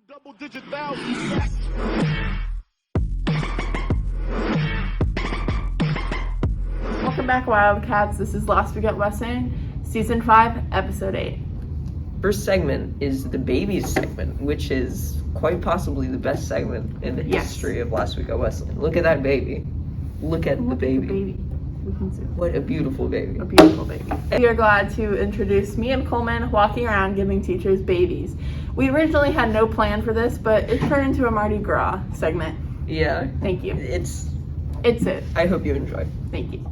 Double-digit thousands. Welcome back, Wildcats. This is Last Week at Westlane, Season 5, Episode 8. First segment is the babies segment, which is quite possibly the best segment in the history of Last Week at Westlane. Look at that baby. Look at the baby. We can zoom. What a beautiful baby. A beautiful baby. We are glad to introduce me and Coleman walking around giving teachers babies. We originally had no plan for this, but it turned into a Mardi Gras segment. Yeah. Thank you. It's it. I hope you enjoy. Thank you.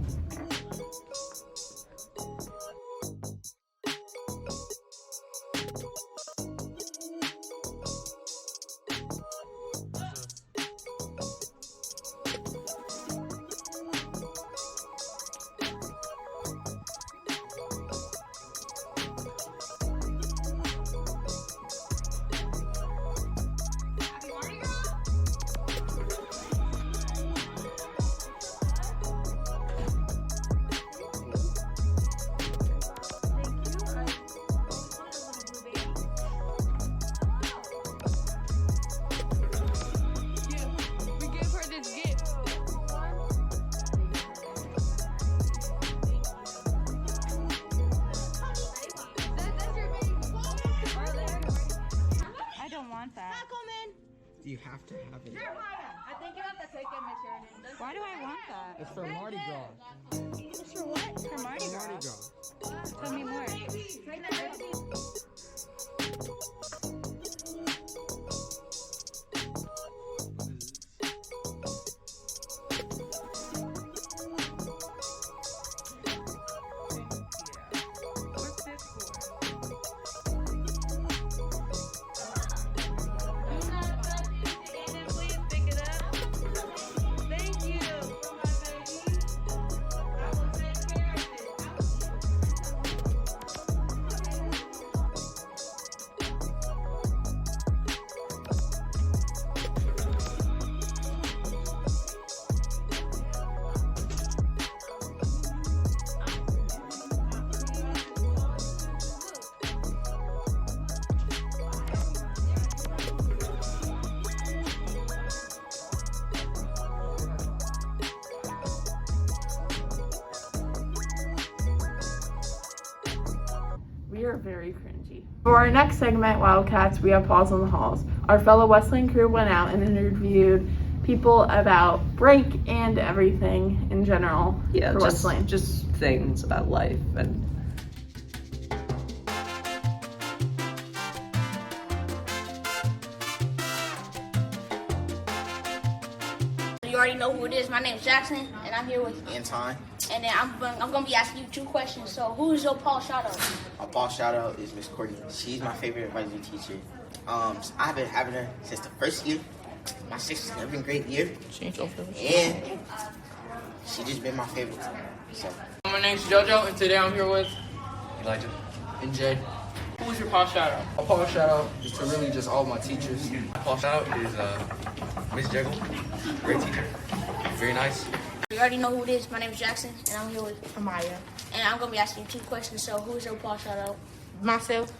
You have to have it. I think you have to take it, Miss Sheridan. Why do I want that? It's for Mardi Gras. It's for what? For Mardi Gras. Mardi Gras. Tell me more. What's this for? Please pick it up. Thank you. I will take care of it. We are very cringy. For our next segment, Wildcats, we have Paws on the Halls. Our fellow Westlane crew went out and interviewed people about break and everything in general for Westlane. Just things about life and You already know who it is. My name is Jackson, and I'm here with Anton. And then I'm gonna be asking you 2 questions. So, who is your Paul Shoutout? My boss shout out is Miss Courtney. She's my favorite advisory teacher. I've been having her since the first year. My 6th 11th grade year. And she just been my favorite. So My name's JoJo, and today I'm here with Elijah and Jay. Who is your Paul Shoutout? A Paul shout out is to really just all my teachers. Paul shout out is Miss Jekyll, great teacher, very nice. You already know who it is. My name is Jackson, and I'm here with Amaya. And I'm gonna be asking you 2 questions. So, who is your Paul Shoutout? Myself.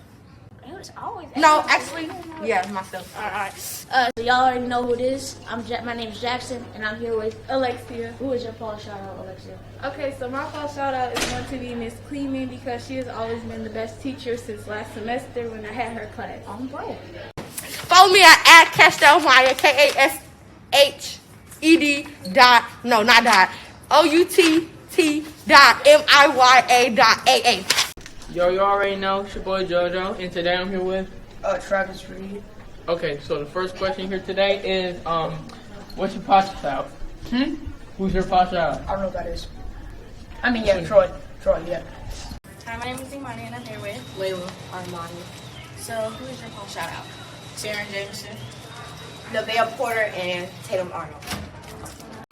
It was always No, actually, yeah, myself. All right. So y'all already know who it is. My name is Jackson, and I'm here with Alexia. Who is your Paul Shoutout, Alexia? Okay, so my fall shout out is going to be Miss Kleeman because she has always been the best teacher since last semester when I had her class. I'm Brian. Follow me at Castelmaya, KASHED.OUTT.MIYA.AA. Yo, you already know, it's your boy JoJo, and today I'm here with Travis Reed. Okay, so the first question here today is what's your Paul Shoutout? Who's your Paul Shoutout? I don't know what that is. I mean, yeah, Troy, yeah. Hi, my name is Imani, and I'm here with Layla Armani. So, who is your Paul Shoutout? Sharon Jameson, Nevaeh Porter, and Tatum Arnold.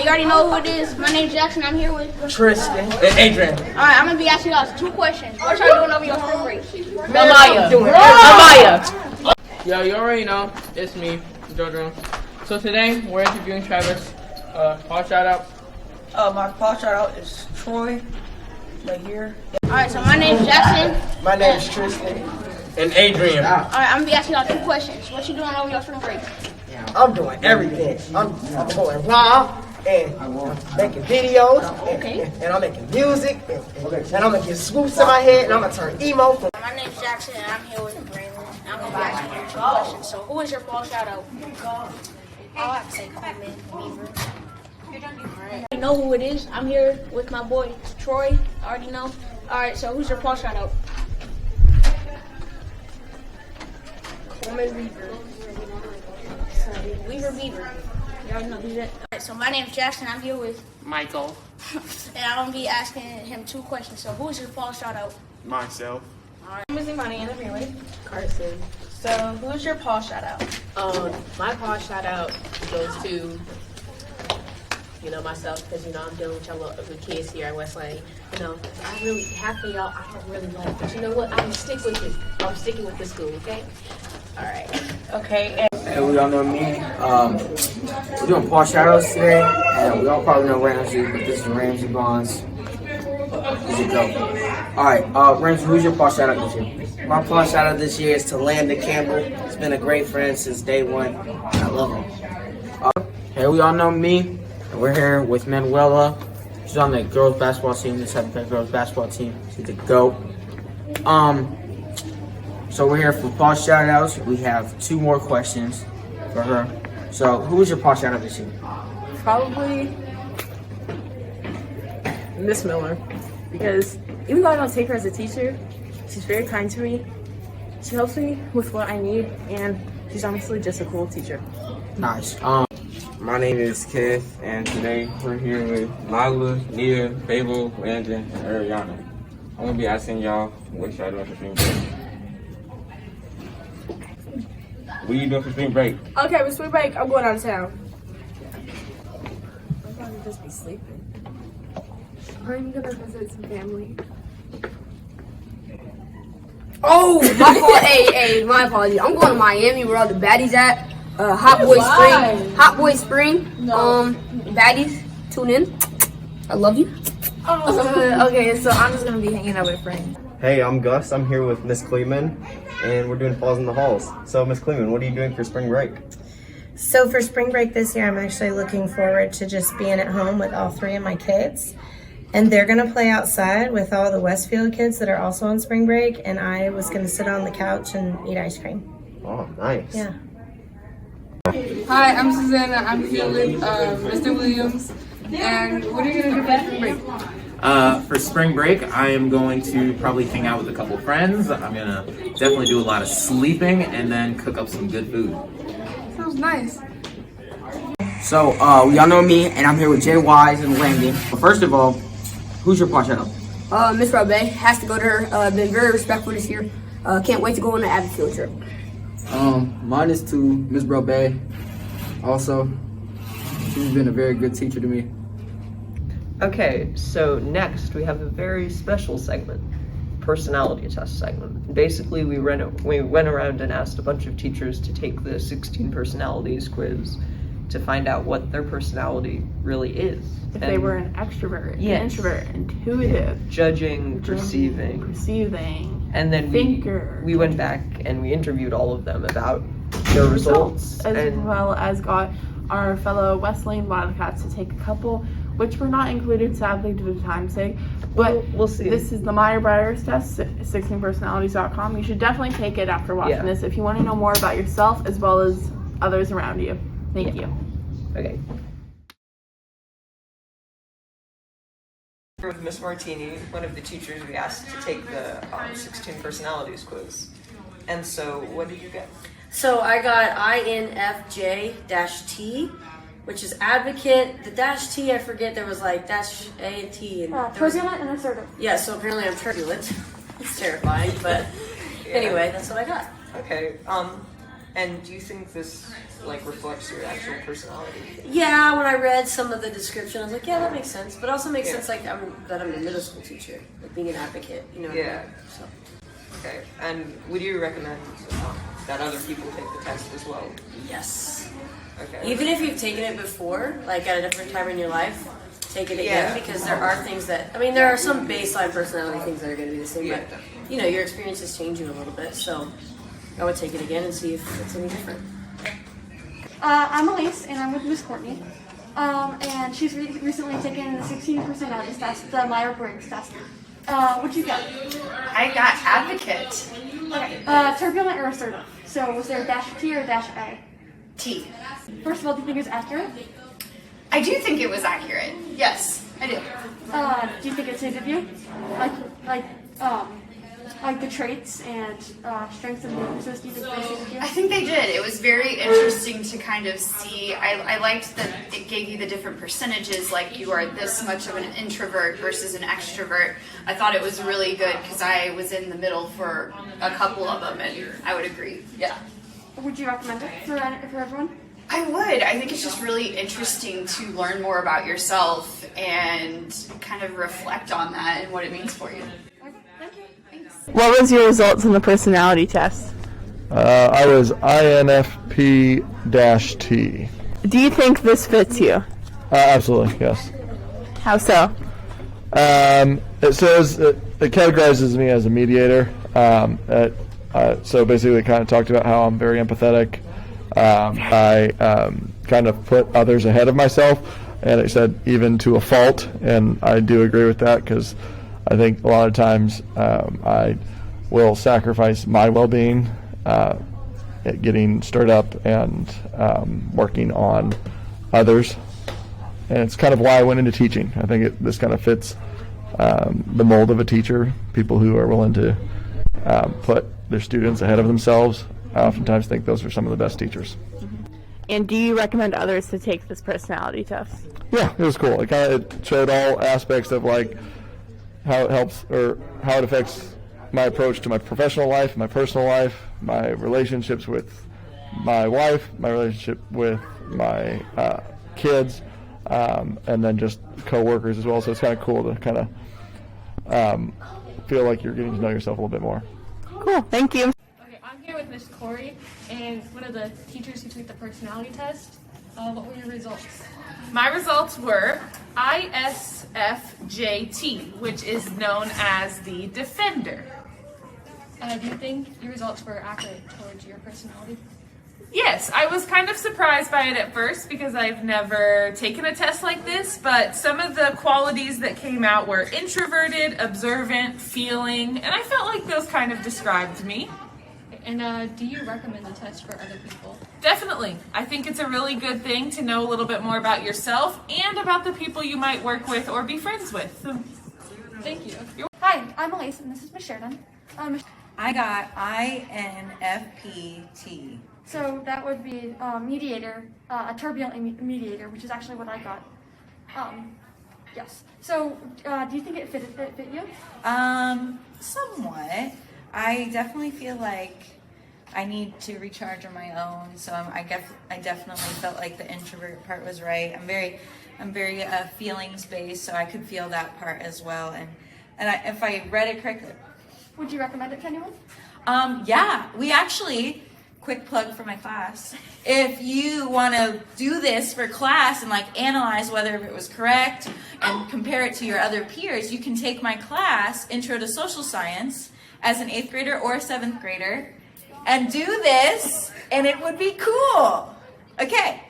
You already know who it is. My name's Jackson. I'm here with Tristan and Adrian. All right, I'm gonna be asking you guys 2 questions. What y'all doing over your spring break? Amaya. Yo, you already know, it's me, JoJo. So today, we're interviewing Travis. Paul Shoutout. My Paul shout out is Troy, right here. All right, so my name's Jackson. My name is Tristan. And Adrian. All right, I'm gonna be asking y'all 2 questions. What you doing over your spring break? I'm doing everything. I'm going wild and I'm making videos and I'm making music and I'm gonna get swoops in my head and I'm gonna turn emo. My name's Jackson and I'm here with Braylon. I'm gonna be asking you 2 questions. So, who is your fall shout out? I'll have to say Coleman, Beaver. Alright. You know who it is. I'm here with my boy Troy. I already know. Alright, so who's your fall shout out? Coleman Weaver. Weaver Beaver. You already know who's that. Alright, so my name's Jackson. I'm here with Michael. and I'm gonna be asking him 2 questions. So, who is your fall shout out? Myself. Alright. I'm missing money and I'm here with Carson. So, who's your Paul shout out? My Paul shout out goes to, myself, because, I'm dealing with y'all the kids here at Westlane. I really, half of y'all, I don't really like, but you know what? I'm going to stick with it. I'm sticking with the school, okay? All right. Okay. And we all know me. We're doing Paul Shoutouts today, and we all probably know Ramsey, but this is Ramsey Bonds. He's a goat. All right, Ramsey, who's your Paul Shoutout this year? My Paul shout out this year is to Landon Campbell. He's been a great friend since day one. I love him. Hey, we all know me, and we're here with Manuela. She's on the girls basketball team, the 7th grade girls basketball team. She's a GOAT. So we're here for Paul Shoutouts. We have 2 more questions for her. So who was your Paul Shoutout this year? Probably Miss Miller, because even though I don't take her as a teacher, she's very kind to me. She helps me with what I need, and she's honestly just a cool teacher. Nice. My name is Keth, and today we're here with Lila, Nia, Fable, Landon, and Ariana. I'm gonna be asking y'all what y'all doing for spring break. What are you doing for spring break? Okay, with spring break, I'm going out of town. I'll probably just be sleeping. I'm gonna visit some family. Oh, my fault. Hey, my apologies. I'm going to Miami where all the baddies at. Hot Boy Spring. Baddies, tune in. I love you. Okay, so I'm just gonna be hanging out with friends. Hey, I'm Gus. I'm here with Miss Kleeman, and we're doing Falls in the Halls. So, Miss Kleeman, what are you doing for spring break? So for spring break this year, I'm actually looking forward to just being at home with all 3 of my kids. And they're gonna play outside with all the Westfield kids that are also on spring break, and I was gonna sit on the couch and eat ice cream. Oh, nice. Yeah. Hi, I'm Susanna. I'm here with Mr. Williams. And what are you gonna do for spring break? For spring break, I am going to probably hang out with a couple friends. I'm gonna definitely do a lot of sleeping and then cook up some good food. Sounds nice. So, y'all know me, and I'm here with Jay Wise and Landon. But first of all, who's your Paul Shoutout? Miss Robe has to go to her. Been very respectful this year. Can't wait to go on the Abbey field trip. Mine is to Miss Brobe. Also, she's been a very good teacher to me. Okay, so next we have a very special segment, personality test segment. Basically, we went around and asked a bunch of teachers to take the 16 personalities quiz to find out what their personality really is. If they were an extrovert, an introvert, intuitive, judging, perceiving, and then we went back and we interviewed all of them about their results, as well as got our fellow Westlane Wildcats to take a couple, which were not included sadly due to time's sake. But we'll see. This is the Meyer-Breyers test, 16personalities.com. You should definitely take it after watching this if you want to know more about yourself as well as others around you. Thank you. Okay. With Miss Martini, one of the teachers we asked to take the 16 personalities quiz. And so, what did you get? So I got INFJ-T, which is advocate. The dash T, I forget, there was like dash A and T. And Turbulent and assertive. Yeah, so apparently I'm turbulent. It's terrifying, but anyway, that's what I got. Okay, and do you think this reflects your actual personality? Yeah, when I read some of the description, I was like, yeah, that makes sense. But it also makes sense that I'm a middle school teacher, like being an advocate, you know. Yeah. So. Okay, and would you recommend that other people take the test as well? Yes. Okay. Even if you've taken it before, like at a different time in your life, take it again because there are things that, there are some baseline personality things that are going to be the same, but you know, your experiences change you a little bit. So I would take it again and see if it's any different. I'm Elise, and I'm with Miss Courtney. And she's recently taken the 16 personality test, the Myers-Briggs test. What'd you get? I got advocate. Okay. Turbulent or assertive? So was there dash T or dash A? T. First of all, do you think it's accurate? I do think it was accurate. Yes, I do. Do you think it suited you? Like the traits and strengths and weaknesses, do you think they suited you? I think they did. It was very interesting to kind of see. I liked that it gave you the different percentages, like you are this much of an introvert versus an extrovert. I thought it was really good because I was in the middle for a couple of them, and I would agree. Yeah. Would you recommend it for everyone? I would. I think it's just really interesting to learn more about yourself and kind of reflect on that and what it means for you. What was your results on the personality test? I was INFP-T. Do you think this fits you? Absolutely, yes. How so? It says it categorizes me as a mediator. So basically, it kind of talked about how I'm very empathetic. I kind of put others ahead of myself, and it said even to a fault, and I do agree with that because I think a lot of times I will sacrifice my well-being at getting stirred up and working on others. And it's kind of why I went into teaching. I think this kind of fits the mold of a teacher, people who are willing to put their students ahead of themselves. I oftentimes think those are some of the best teachers. And do you recommend others to take this personality test? Yeah, it was cool. It showed all aspects of like how it helps or how it affects my approach to my professional life, my personal life, my relationships with my wife, my relationship with my kids, and then just co-workers as well. So it's kind of cool to kind of feel like you're getting to know yourself a little bit more. Cool, thank you. Okay, I'm here with Miss Corey and one of the teachers who took the personality test. What were your results? My results were ISFJT, which is known as the defender. Do you think your results were accurate towards your personality? Yes, I was kind of surprised by it at first because I've never taken a test like this, but some of the qualities that came out were introverted, observant, feeling, and I felt like those kind of described me. And do you recommend the test for other people? Definitely. I think it's a really good thing to know a little bit more about yourself and about the people you might work with or be friends with. Thank you. Hi, I'm Elise, and this is Miss Sheridan. I got INFPT. So that would be mediator, a turbulent mediator, which is actually what I got. Yes. So do you think it fit you? Somewhat. I definitely feel like I need to recharge on my own. So I definitely felt like the introvert part was right. I'm very feelings based, so I could feel that part as well. And if I read it correctly. Would you recommend it to anyone? Yeah, we actually, quick plug for my class, if you want to do this for class and like analyze whether it was correct and compare it to your other peers, you can take my class, Intro to Social Science, as an 8th grader or a 7th grader and do this, and it would be cool. Okay.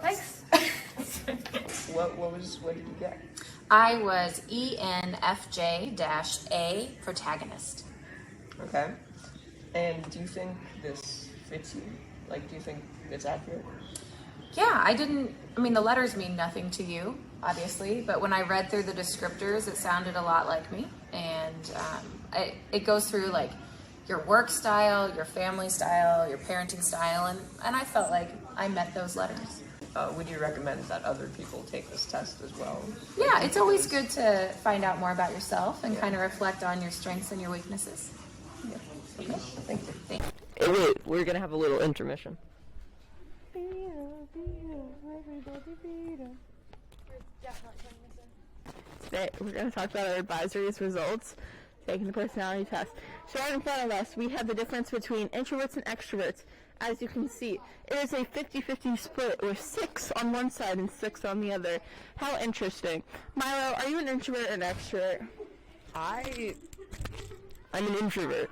Thanks. What did you get? I was ENFJ-A, protagonist. Okay. And do you think this fits you? Like, do you think it's accurate? Yeah, the letters mean nothing to you, obviously, but when I read through the descriptors, it sounded a lot like me. And it goes through, like, your work style, your family style, your parenting style, and I felt like I met those letters. Would you recommend that other people take this test as well? Yeah, it's always good to find out more about yourself and kind of reflect on your strengths and your weaknesses. Yeah. Okay. Thank you. Thanks. Hey, wait, we're going to have a little intermission. Today, we're going to talk about our advisory's results, taking the personality test. So right in front of us, we have the difference between introverts and extroverts. As you can see, it is a 50-50 split with 6 on one side and 6 on the other. How interesting. Milo, are you an introvert or an extrovert? I I'm an introvert.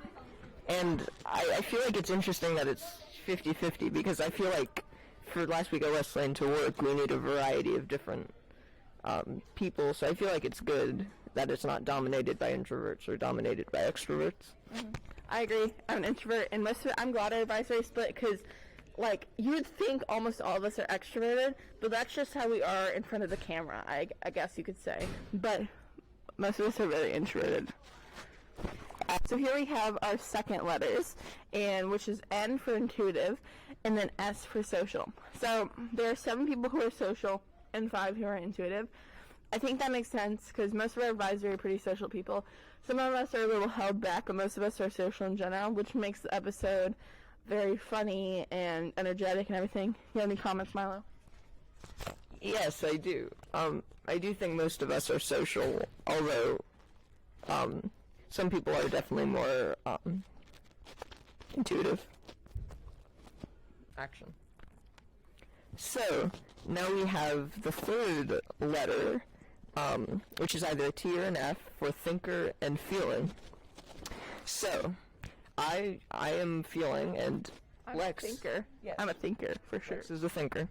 And I feel like it's interesting that it's 50-50 because I feel like for last week at Westlane to work, we need a variety of different people. So I feel like it's good that it's not dominated by introverts or dominated by extroverts. I agree. I'm an introvert, and most of it, I'm glad everybody's very split because, like, you would think almost all of us are extroverted, but that's just how we are in front of the camera, I guess you could say. But most of us are very introverted. So here we have our second letters, and which is N for intuitive, and then S for social. So there are 7 people who are social and 5 who are intuitive. I think that makes sense because most of our advisors are pretty social people. Some of us are a little held back, but most of us are social in general, which makes the episode very funny and energetic and everything. You have any comments, Milo? Yes, I do. I do think most of us are social, although some people are definitely more intuitive. Action. So, now we have the third letter, which is either a T or an F for thinker and feeling. So, I am feeling, and I'm Lex. a thinker. Yeah. I'm a thinker, for sure. Lex is a thinker.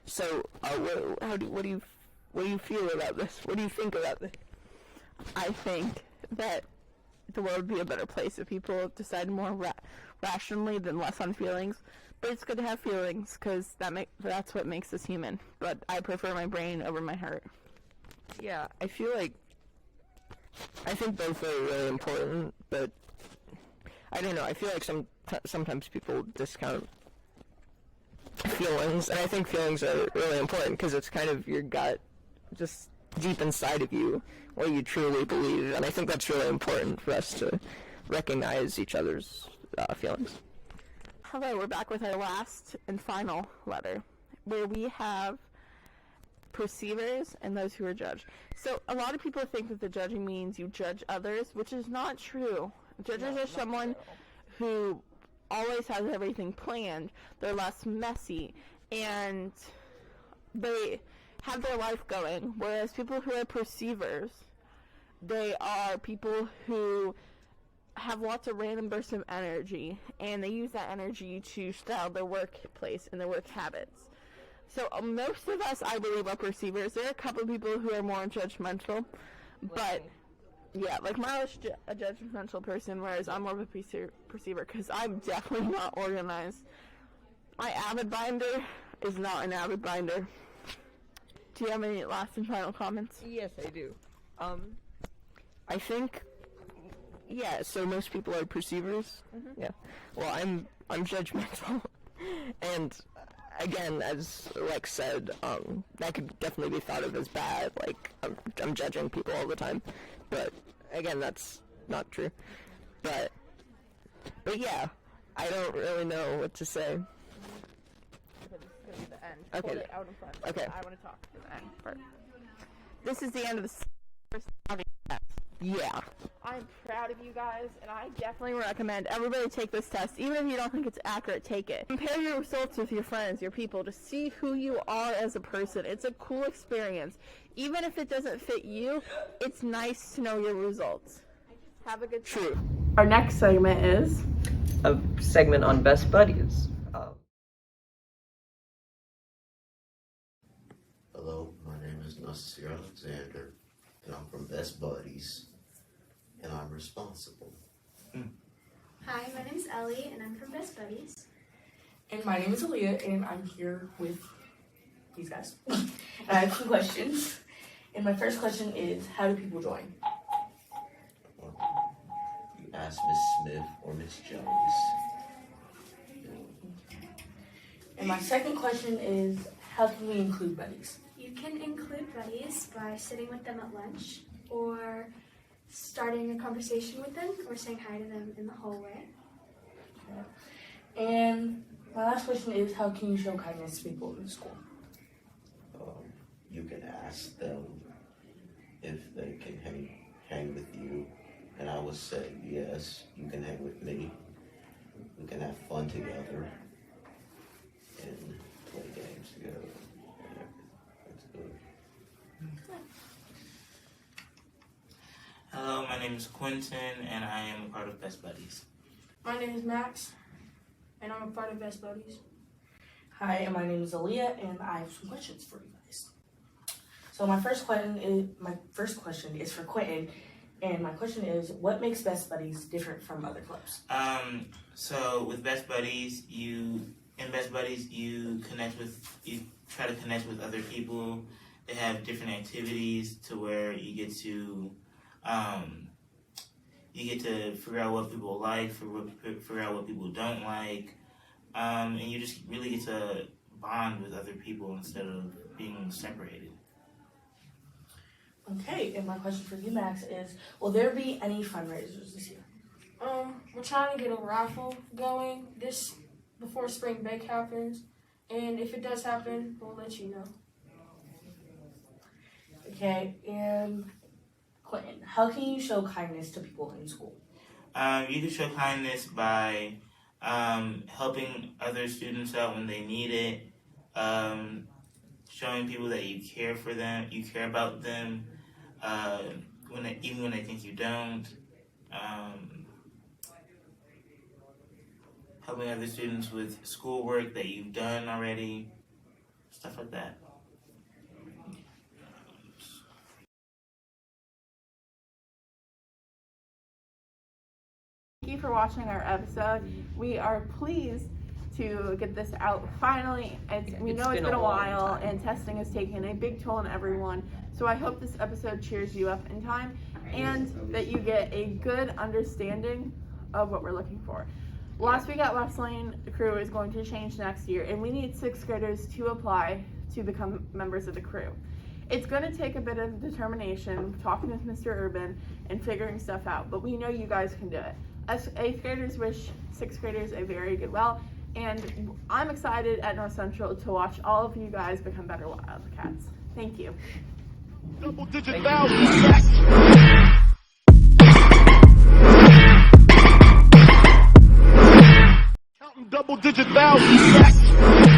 So, what do you feel about this? What do you think about this? I think that the world would be a better place if people decided more rationally than less on feelings. But it's good to have feelings because that's what makes us human. But I prefer my brain over my heart. Yeah, I think both are really important, but I don't know. I feel like sometimes people discount feelings, and I think feelings are really important because it's kind of your gut, just deep inside of you, what you truly believe, and I think that's really important for us to recognize each other's feelings. Hello, we're back with our last and final letter, where we have perceivers and those who are judged. So a lot of people think that the judging means you judge others, which is not true. Judges are someone who always has everything planned. They're less messy, and they have their life going, whereas people who are perceivers, they are people who have lots of random bursts of energy, and they use that energy to style their workplace and their work habits. So most of us, I believe, are perceivers. There are a couple of people who are more judgmental, but yeah, like Milo's a judgmental person, whereas I'm more of a perceiver because I'm definitely not organized. My avid binder is not an avid binder. Do you have any last and final comments? Yes, I do. I think, yeah, so most people are perceivers. Mm-hmm. Yeah. Well, I'm judgmental. And again, as Lex said, that could definitely be thought of as bad. Like, I'm judging people all the time. But again, that's not true. But yeah, I don't really know what to say. Okay, this is going to be the end. Okay. Hold it out in front. Okay. I want to talk to the end first. This is the end of the personality test. Yeah. I'm proud of you guys, and I definitely recommend everybody take this test. Even if you don't think it's accurate, take it. Compare your results with your friends, your people, to see who you are as a person. It's a cool experience. Even if it doesn't fit you, it's nice to know your results. Have a good time. True. Our next segment is a segment on best buddies. Hello, my name is Nasir Alexander, and I'm from Best Buddies, and I'm responsible. Hi, my name is Ellie, and I'm from Best Buddies. And my name is Aaliyah, and I'm here with these guys. And I have 2 questions. And my first question is, how do people join? You ask Miss Smith or Miss Jones. And my second question is, how can we include buddies? You can include buddies by sitting with them at lunch, or starting a conversation with them, or saying hi to them in the hallway. And my last question is, how can you show kindness to people in school? You can ask them if they can hang with you, and I would say yes, you can hang with me. We can have fun together and play games together. Yeah, that's good. Hello, my name is Quentin, and I am a part of Best Buddies. My name is Max, and I'm a part of Best Buddies. Hi, and my name is Aaliyah, and I have some questions for you guys. So my first question is for Quentin, and my question is, what makes Best Buddies different from other clubs? So with Best Buddies, you try to connect with other people. They have different activities to where you get to figure out what people like, figure out what people don't like, and you just really get to bond with other people instead of being separated. Okay, and my question for you, Max, is, will there be any fundraisers this year? We're trying to get a raffle going before spring break happens, and if it does happen, we'll let you know. Okay, and Quentin, how can you show kindness to people in school? You can show kindness by helping other students out when they need it, showing people that you care for them, you care about them, even when they think you don't, helping other students with schoolwork that you've done already, stuff like that. Thank you for watching our episode. We are pleased to get this out finally. We know it's been a while, and testing has taken a big toll on everyone. So I hope this episode cheers you up in time and that you get a good understanding of what we're looking for. Last week at Westlane, the crew is going to change next year, and we need 6th graders to apply to become members of the crew. It's going to take a bit of determination, talking with Mr. Urban and figuring stuff out, but we know you guys can do it. Us 8th graders wish 6th graders a very good well, and I'm excited at North Central to watch all of you guys become better Wildcats. Thank you. Double-digit value. Counting double-digit value.